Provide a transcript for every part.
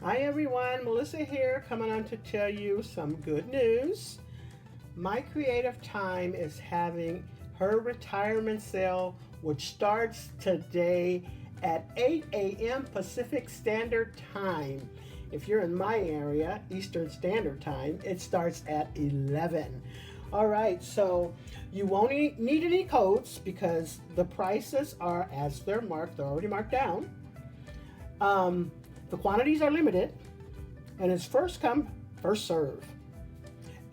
Hi everyone, Melissa here coming on to tell you some good news. My Creative Time is having her retirement sale, which starts today at 8 a.m. Pacific Standard Time. If you're in my area, Eastern Standard Time, it starts at 11. All right, so you won't need any codes because the prices are as they're marked, they're already marked down. The quantities are limited, and it's first come, first serve.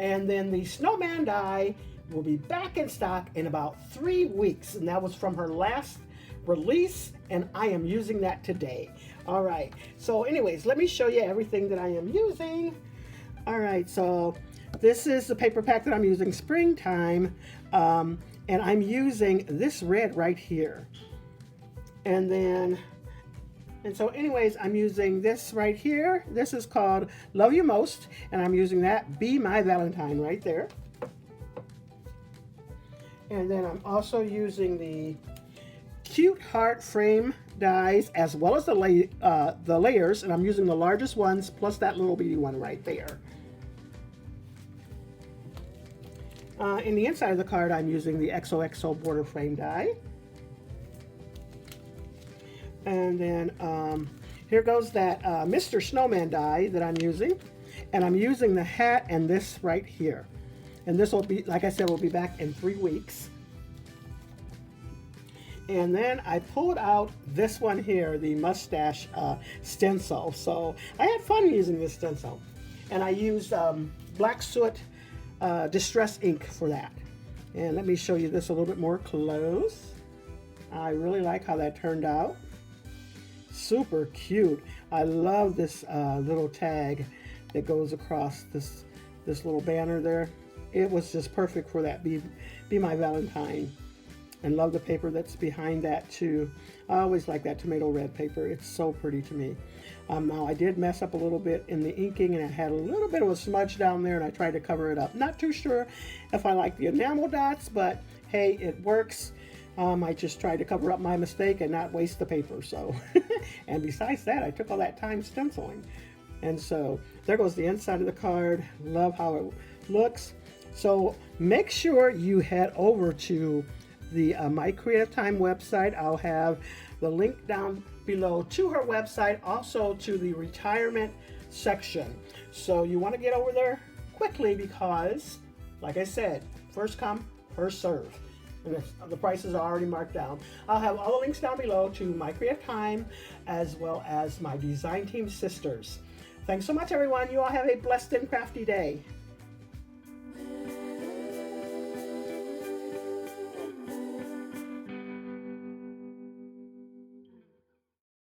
And then the Snowman die will be back in stock in about 3 weeks, and that was from her last release, and I am using that today. All right, so anyways, let me show you everything that I am using. All right, so this is the paper pack that I'm using, Springtime, and I'm using this red right here. And so anyways, I'm using this right here. This is called Love You Most, and I'm using that Be My Valentine right there. And then I'm also using the Cute Heart Frame dies as well as the layers, and I'm using the largest ones plus that little bitty one right there. In the inside of the card, I'm using the XOXO border frame die. And then here goes that Mr. Snowman die that I'm using. And I'm using the hat and this right here. And this will be, like I said, will be back in 3 weeks. And then I pulled out this one here, the mustache stencil. So I had fun using this stencil. And I used Black Soot Distress ink for that. And let me show you this a little bit more close. I really like how that turned out. Super cute. I love this little tag that goes across this little banner there. It was just perfect for that Be My Valentine. And love the paper that's behind that too. I always like that tomato red paper. It's so pretty to me. Now I did mess up a little bit in the inking, and it had a little bit of a smudge down there, and I tried to cover it up. Not too sure if I like the enamel dots, but hey, it works. I just tried to cover up my mistake and not waste the paper. So, and besides that, I took all that time stenciling. And so there goes the inside of the card. Love how it looks. So make sure you head over to the My Creative Time website. I'll have the link down below to her website, also to the retirement section. So you want to get over there quickly because, like I said, first come, first serve. And the prices are already marked down. I'll have all the links down below to My Creative Time as well as my Design Team sisters. Thanks so much, everyone. You all have a blessed and crafty day.